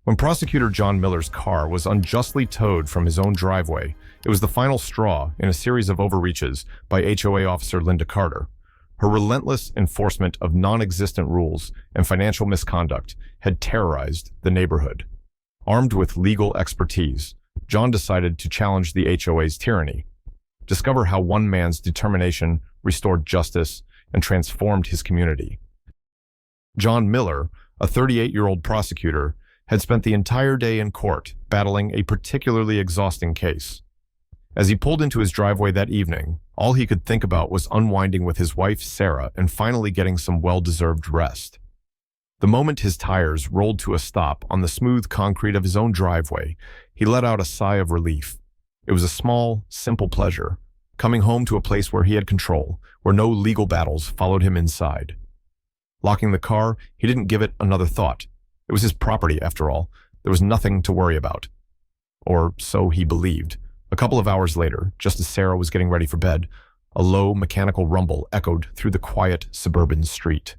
When Prosecutor John Miller's car was unjustly towed from his own driveway, it was the final straw in a series of overreaches by HOA officer Linda Carter. Her relentless enforcement of non-existent rules and financial misconduct had terrorized the neighborhood. Armed with legal expertise, John decided to challenge the HOA's tyranny, discover how one man's determination restored justice and transformed his community. John Miller, a 38-year-old prosecutor, had spent the entire day in court battling a particularly exhausting case. As he pulled into his driveway that evening, all he could think about was unwinding with his wife Sarah and finally getting some well-deserved rest. The moment his tires rolled to a stop on the smooth concrete of his own driveway, he let out a sigh of relief. It was a small, simple pleasure, coming home to a place where he had control, where no legal battles followed him inside. Locking the car, he didn't give it another thought. It was his property, after all. There was nothing to worry about. Or so he believed. A couple of hours later, just as Sarah was getting ready for bed, a low mechanical rumble echoed through the quiet suburban street.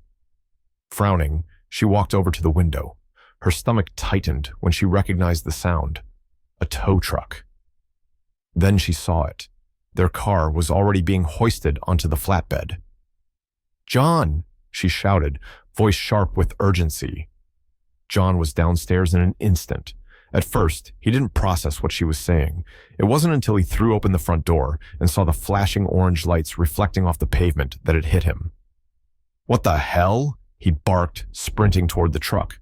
Frowning, she walked over to the window. Her stomach tightened when she recognized the sound. A tow truck. Then she saw it. Their car was already being hoisted onto the flatbed. "John!" she shouted, voice sharp with urgency. John was downstairs in an instant. At first, he didn't process what she was saying. It wasn't until he threw open the front door and saw the flashing orange lights reflecting off the pavement that it hit him. "What the hell?" he barked, sprinting toward the truck.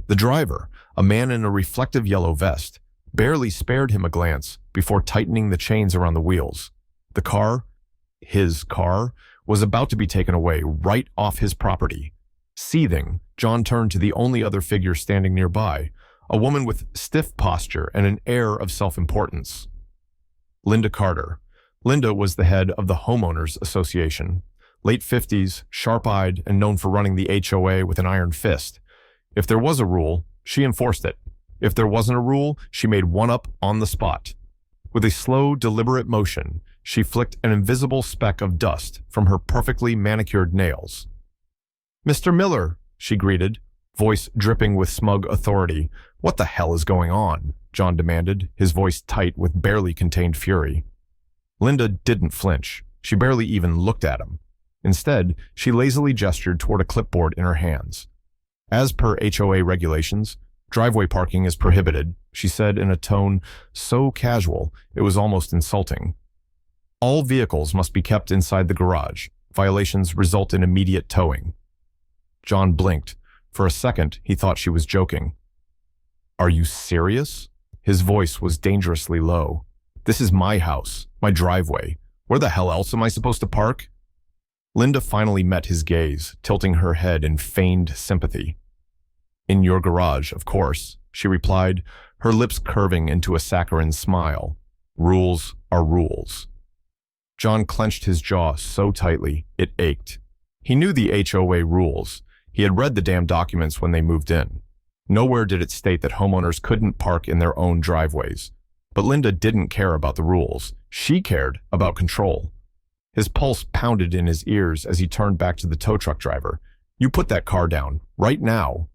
The driver, a man in a reflective yellow vest, barely spared him a glance before tightening the chains around the wheels. The car, his car, was about to be taken away right off his property. Seething, John turned to the only other figure standing nearby, a woman with stiff posture and an air of self-importance. Linda Carter. Linda was the head of the Homeowners Association. Late 50s, sharp-eyed, and known for running the HOA with an iron fist. If there was a rule, she enforced it. If there wasn't a rule, she made one up on the spot. With a slow, deliberate motion, she flicked an invisible speck of dust from her perfectly manicured nails. "Mr. Miller," she greeted, voice dripping with smug authority. "What the hell is going on?" John demanded, his voice tight with barely contained fury. Linda didn't flinch. She barely even looked at him. Instead, she lazily gestured toward a clipboard in her hands. "As per HOA regulations, driveway parking is prohibited," she said in a tone so casual it was almost insulting. "All vehicles must be kept inside the garage. Violations result in immediate towing." John blinked. For a second, he thought she was joking. "Are you serious?" His voice was dangerously low. "This is my house, my driveway. Where the hell else am I supposed to park?" Linda finally met his gaze, tilting her head in feigned sympathy. "In your garage, of course," she replied, her lips curving into a saccharine smile. "Rules are rules." John clenched his jaw so tightly, it ached. He knew the HOA rules. He had read the damn documents when they moved in. Nowhere did it state that homeowners couldn't park in their own driveways. But Linda didn't care about the rules. She cared about control. His pulse pounded in his ears as he turned back to the tow truck driver. "You put that car down, right now."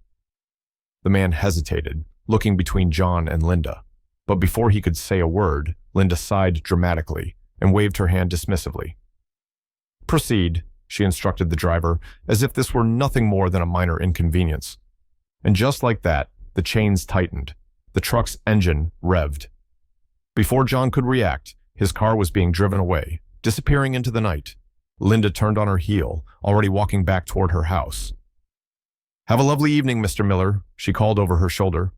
The man hesitated, looking between John and Linda. But before he could say a word, Linda sighed dramatically and waved her hand dismissively. "Proceed," she instructed the driver, as if this were nothing more than a minor inconvenience. And just like that, the chains tightened. The truck's engine revved. Before John could react, his car was being driven away, disappearing into the night. Linda turned on her heel, already walking back toward her house. "Have a lovely evening, Mr. Miller," she called over her shoulder.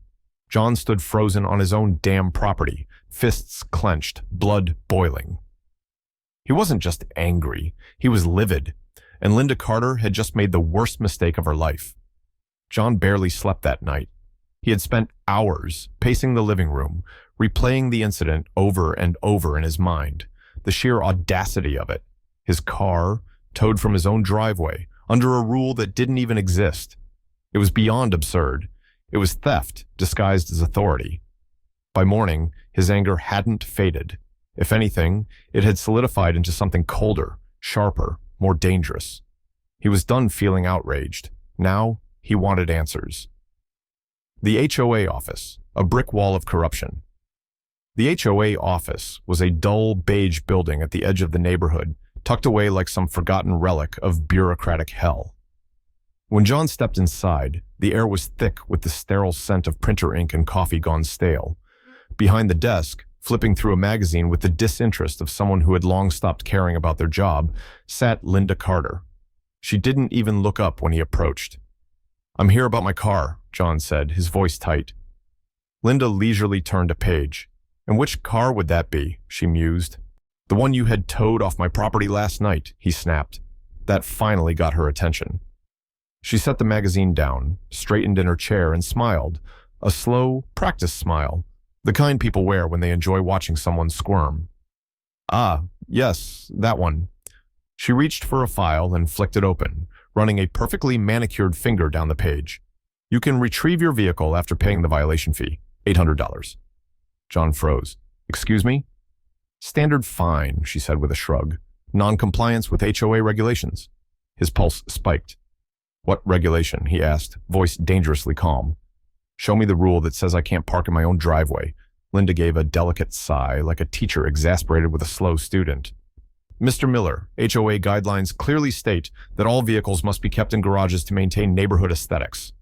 John stood frozen on his own damn property, fists clenched, blood boiling. He wasn't just angry, he was livid, and Linda Carter had just made the worst mistake of her life. John barely slept that night. He had spent hours pacing the living room, replaying the incident over and over in his mind. The sheer audacity of it. His car, towed from his own driveway, under a rule that didn't even exist. It was beyond absurd. It was theft disguised as authority. By morning, his anger hadn't faded. If anything, it had solidified into something colder, sharper, more dangerous. He was done feeling outraged. Now, he wanted answers. The HOA office, a brick wall of corruption. The HOA office was a dull beige building at the edge of the neighborhood, tucked away like some forgotten relic of bureaucratic hell. When John stepped inside, the air was thick with the sterile scent of printer ink and coffee gone stale. Behind the desk, flipping through a magazine with the disinterest of someone who had long stopped caring about their job, sat Linda Carter. She didn't even look up when he approached. "I'm here about my car," John said, his voice tight. Linda leisurely turned a page. "And which car would that be?" she mused. "The one you had towed off my property last night," he snapped. That finally got her attention. She set the magazine down, straightened in her chair, and smiled, a slow, practiced smile, the kind people wear when they enjoy watching someone squirm. "Ah, yes, that one." She reached for a file and flicked it open, running a perfectly manicured finger down the page. "You can retrieve your vehicle after paying the violation fee, $800. John froze. "Excuse me?" "Standard fine," she said with a shrug. "Non-compliance with HOA regulations." His pulse spiked. "What regulation?" he asked, voice dangerously calm. "Show me the rule that says I can't park in my own driveway." Linda gave a delicate sigh, like a teacher exasperated with a slow student. "Mr. Miller, HOA guidelines clearly state that all vehicles must be kept in garages to maintain neighborhood aesthetics."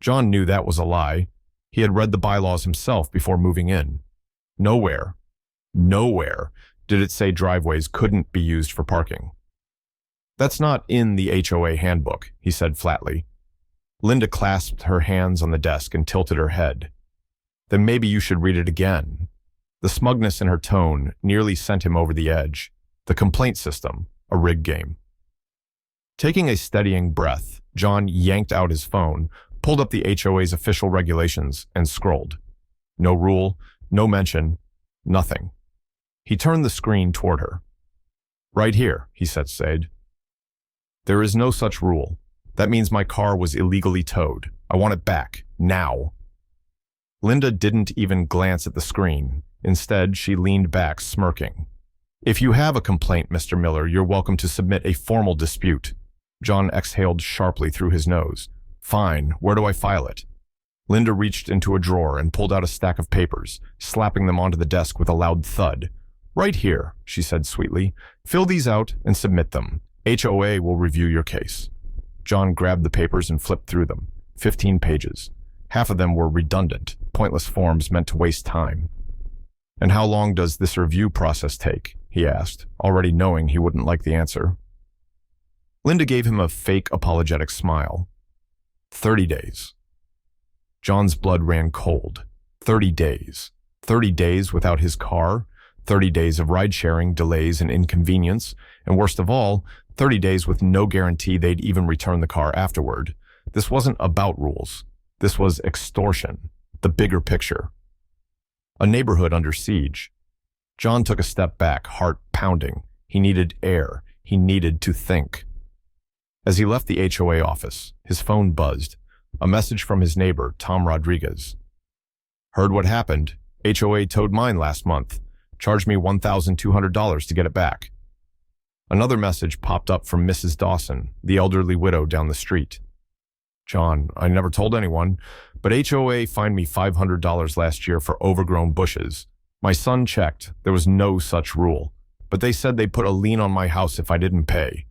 John knew that was a lie. He had read the bylaws himself before moving in. Nowhere did it say driveways couldn't be used for parking. "That's not in the HOA handbook," he said flatly. Linda clasped her hands on the desk and tilted her head. "Then maybe you should read it again." The smugness in her tone nearly sent him over the edge. The complaint system, a rig game. Taking a steadying breath, John yanked out his phone, pulled up the HOA's official regulations, and scrolled. No rule, no mention, nothing. He turned the screen toward her. "Right here," he said. "There is no such rule. That means my car was illegally towed. I want it back, now." Linda didn't even glance at the screen. Instead, she leaned back, smirking. "If you have a complaint, Mr. Miller, you're welcome to submit a formal dispute." John exhaled sharply through his nose. "Fine, where do I file it?" Linda reached into a drawer and pulled out a stack of papers, slapping them onto the desk with a loud thud. "Right here," she said sweetly. "Fill these out and submit them. HOA will review your case." John grabbed the papers and flipped through them. 15 pages. Half of them were redundant, pointless forms meant to waste time. "And how long does this review process take?" he asked, already knowing he wouldn't like the answer. Linda gave him a fake apologetic smile. 30 days. John's blood ran cold. 30 days. 30 days without his car. 30 days of ride-sharing, delays, and inconvenience. And worst of all, 30 days with no guarantee they'd even return the car afterward. This wasn't about rules. This was extortion. The bigger picture. A neighborhood under siege. John took a step back, heart pounding. He needed air. He needed to think. As he left the HOA office, his phone buzzed. A message from his neighbor, Tom Rodriguez. "Heard what happened. HOA towed mine last month. Charged me $1,200 to get it back." Another message popped up from Mrs. Dawson, the elderly widow down the street. "John, I never told anyone, but HOA fined me $500 last year for overgrown bushes. My son checked. There was no such rule, but they said they'd put a lien on my house if I didn't pay."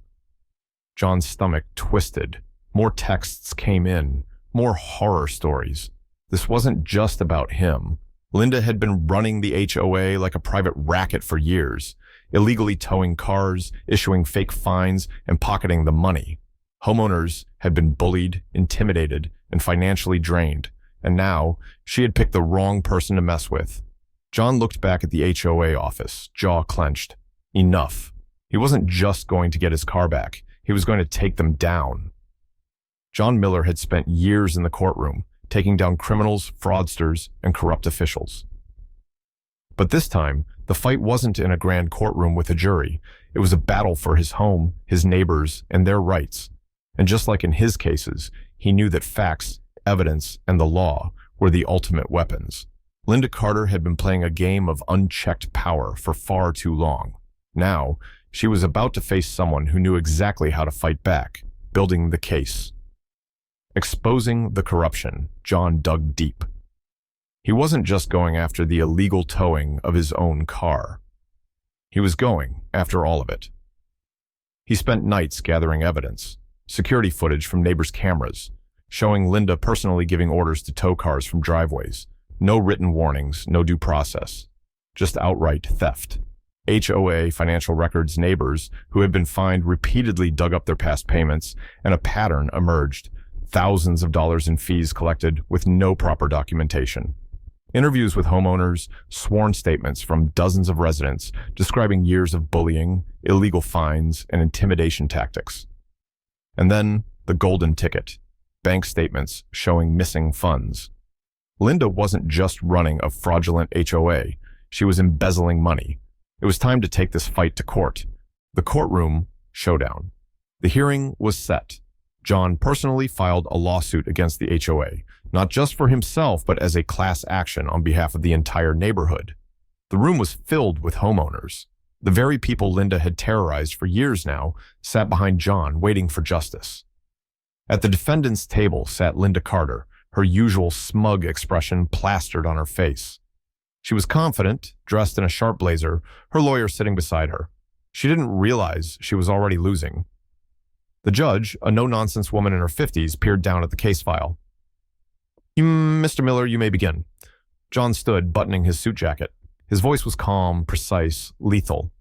John's stomach twisted. More texts came in, more horror stories. This wasn't just about him. Linda had been running the HOA like a private racket for years, illegally towing cars, issuing fake fines, and pocketing the money. Homeowners had been bullied, intimidated, and financially drained, and now she had picked the wrong person to mess with. John looked back at the HOA office, jaw clenched. Enough. He wasn't just going to get his car back. He was going to take them down. John Miller had spent years in the courtroom, taking down criminals, fraudsters, and corrupt officials. But this time, the fight wasn't in a grand courtroom with a jury. It was a battle for his home, his neighbors, and their rights. And just like in his cases, he knew that facts, evidence, and the law were the ultimate weapons. Linda Carter had been playing a game of unchecked power for far too long. Now, she was about to face someone who knew exactly how to fight back, building the case. Exposing the corruption, John dug deep. He wasn't just going after the illegal towing of his own car. He was going after all of it. He spent nights gathering evidence, security footage from neighbors' cameras, showing Linda personally giving orders to tow cars from driveways. No written warnings, no due process. Just outright theft. HOA financial records neighbors who had been fined repeatedly dug up their past payments, and a pattern emerged. Thousands of dollars in fees collected with no proper documentation. Interviews with homeowners, sworn statements from dozens of residents describing years of bullying, illegal fines, and intimidation tactics. And then the golden ticket, bank statements showing missing funds. Linda wasn't just running a fraudulent HOA, she was embezzling money. It was time to take this fight to court. The courtroom showdown. The hearing was set. John personally filed a lawsuit against the HOA, not just for himself, but as a class action on behalf of the entire neighborhood. The room was filled with homeowners. The very people Linda had terrorized for years now sat behind John, waiting for justice. At the defendant's table sat Linda Carter, her usual smug expression plastered on her face. She was confident, dressed in a sharp blazer, her lawyer sitting beside her. She didn't realize she was already losing. The judge, a no-nonsense woman in her 50s, peered down at the case file. Mr. Miller, you may begin. John stood, buttoning his suit jacket. His voice was calm, precise, lethal.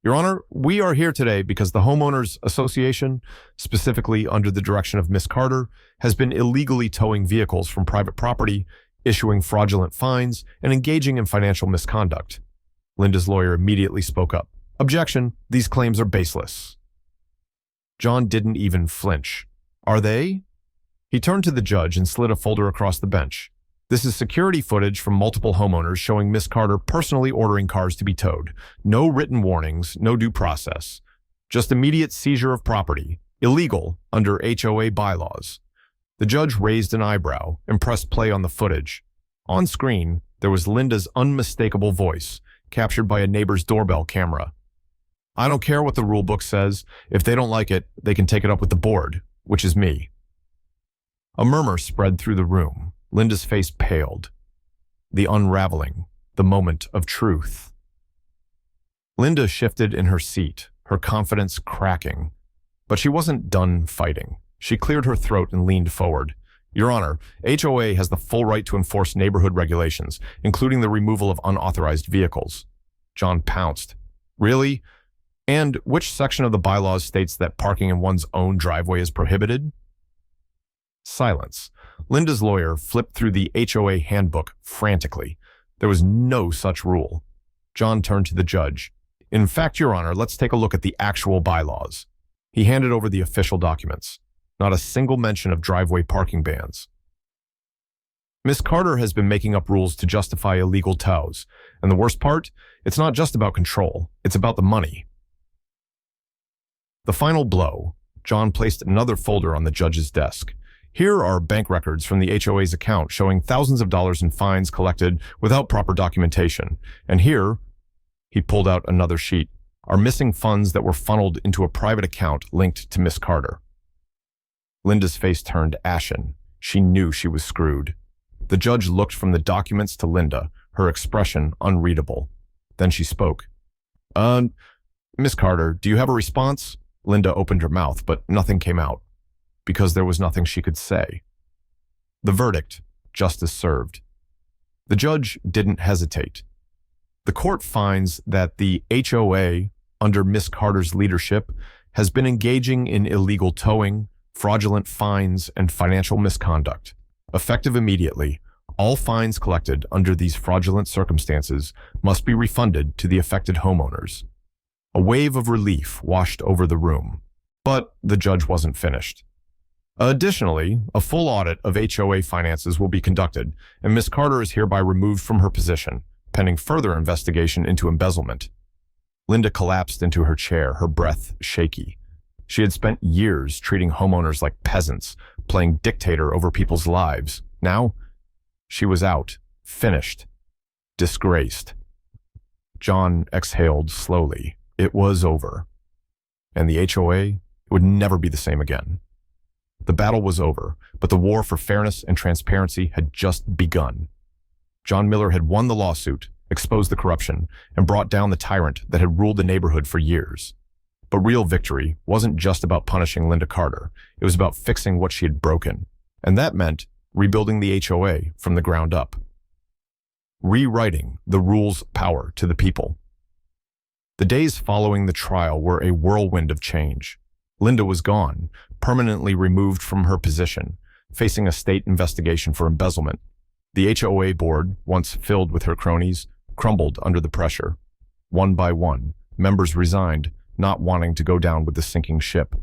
Your Honor, we are here today because the Homeowners Association, specifically under the direction of Miss Carter, has been illegally towing vehicles from private property, issuing fraudulent fines, and engaging in financial misconduct. Linda's lawyer immediately spoke up. Objection, these claims are baseless. John didn't even flinch. Are they? He turned to the judge and slid a folder across the bench. This is security footage from multiple homeowners showing Miss Carter personally ordering cars to be towed. No written warnings, no due process. Just immediate seizure of property. Illegal under HOA bylaws. The judge raised an eyebrow and pressed play on the footage. On screen, there was Linda's unmistakable voice, captured by a neighbor's doorbell camera. I don't care what the rule book says. If they don't like it, they can take it up with the board, which is me. A murmur spread through the room. Linda's face paled. The unraveling, the moment of truth. Linda shifted in her seat, her confidence cracking. But she wasn't done fighting. She cleared her throat and leaned forward. Your Honor, HOA has the full right to enforce neighborhood regulations, including the removal of unauthorized vehicles. John pounced. Really? And which section of the bylaws states that parking in one's own driveway is prohibited? Silence. Linda's lawyer flipped through the HOA handbook frantically. There was no such rule. John turned to the judge. In fact, Your Honor, let's take a look at the actual bylaws. He handed over the official documents. Not a single mention of driveway parking bans. Miss Carter has been making up rules to justify illegal tows. And the worst part? It's not just about control. It's about the money. The final blow. John placed another folder on the judge's desk. Here are bank records from the HOA's account showing thousands of dollars in fines collected without proper documentation. And here, he pulled out another sheet, are missing funds that were funneled into a private account linked to Miss Carter. Linda's face turned ashen. She knew she was screwed. The judge looked from the documents to Linda, her expression unreadable. Then she spoke. Miss Carter, do you have a response? Linda opened her mouth, but nothing came out, because there was nothing she could say. The verdict, justice served. The judge didn't hesitate. The court finds that the HOA, under Miss Carter's leadership, has been engaging in illegal towing, fraudulent fines, and financial misconduct. Effective immediately, all fines collected under these fraudulent circumstances must be refunded to the affected homeowners. A wave of relief washed over the room, but the judge wasn't finished. Additionally, a full audit of HOA finances will be conducted, and Miss Carter is hereby removed from her position, pending further investigation into embezzlement. Linda collapsed into her chair, her breath shaky. She had spent years treating homeowners like peasants, playing dictator over people's lives. Now, she was out, finished, disgraced. John exhaled slowly. It was over. And the HOA would never be the same again. The battle was over, but the war for fairness and transparency had just begun. John Miller had won the lawsuit, exposed the corruption, and brought down the tyrant that had ruled the neighborhood for years. But real victory wasn't just about punishing Linda Carter. It was about fixing what she had broken. And that meant rebuilding the HOA from the ground up. Rewriting the rules' power to the people. The days following the trial were a whirlwind of change. Linda was gone, permanently removed from her position, facing a state investigation for embezzlement. The HOA board, once filled with her cronies, crumbled under the pressure. One by one, members resigned, not wanting to go down with the sinking ship.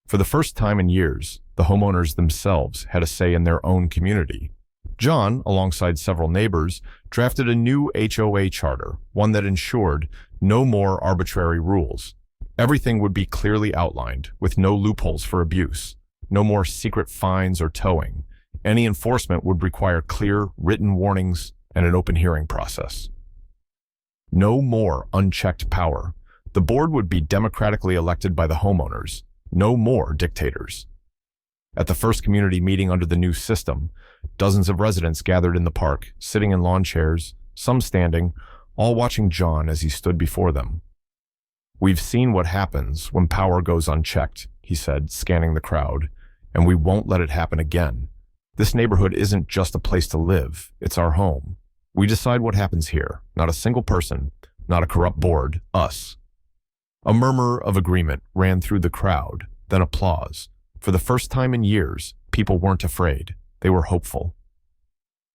For the first time in years, the homeowners themselves had a say in their own community. John, alongside several neighbors, drafted a new HOA charter, one that ensured no more arbitrary rules. Everything would be clearly outlined, with no loopholes for abuse, no more secret fines or towing. Any enforcement would require clear, written warnings and an open hearing process. No more unchecked power. The board would be democratically elected by the homeowners. No more dictators. At the first community meeting under the new system, dozens of residents gathered in the park, sitting in lawn chairs, some standing, all watching John as he stood before them. "We've seen what happens when power goes unchecked," he said, scanning the crowd, "and we won't let it happen again. This neighborhood isn't just a place to live, it's our home. We decide what happens here, not a single person, not a corrupt board, us." A murmur of agreement ran through the crowd, then applause. For the first time in years, people weren't afraid. They were hopeful.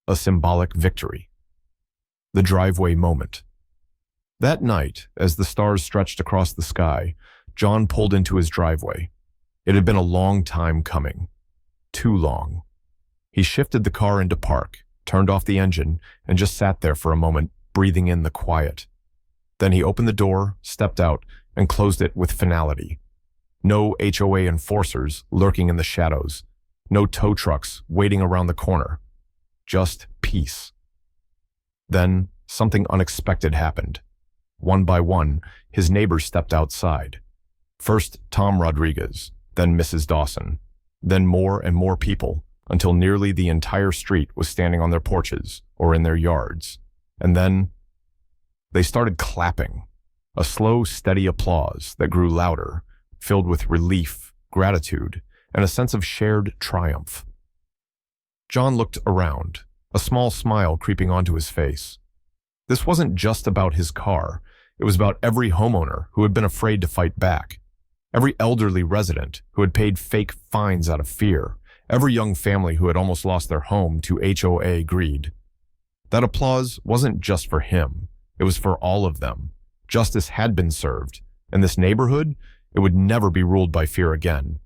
A symbolic victory. The driveway moment. That night, as the stars stretched across the sky, John pulled into his driveway. It had been a long time coming. Too long. He shifted the car into park, turned off the engine, and just sat there for a moment, breathing in the quiet. Then he opened the door, stepped out, and closed it with finality. No HOA enforcers lurking in the shadows. No tow trucks waiting around the corner. Just peace. Then something unexpected happened. One by one, his neighbors stepped outside. First Tom Rodriguez, then Mrs. Dawson, then more and more people, until nearly the entire street was standing on their porches or in their yards. And then they started clapping. A slow, steady applause that grew louder, filled with relief, gratitude, and a sense of shared triumph. John looked around, a small smile creeping onto his face. This wasn't just about his car. It was about every homeowner who had been afraid to fight back. Every elderly resident who had paid fake fines out of fear. Every young family who had almost lost their home to HOA greed. That applause wasn't just for him. It was for all of them. Justice had been served, and this neighborhood, it would never be ruled by fear again.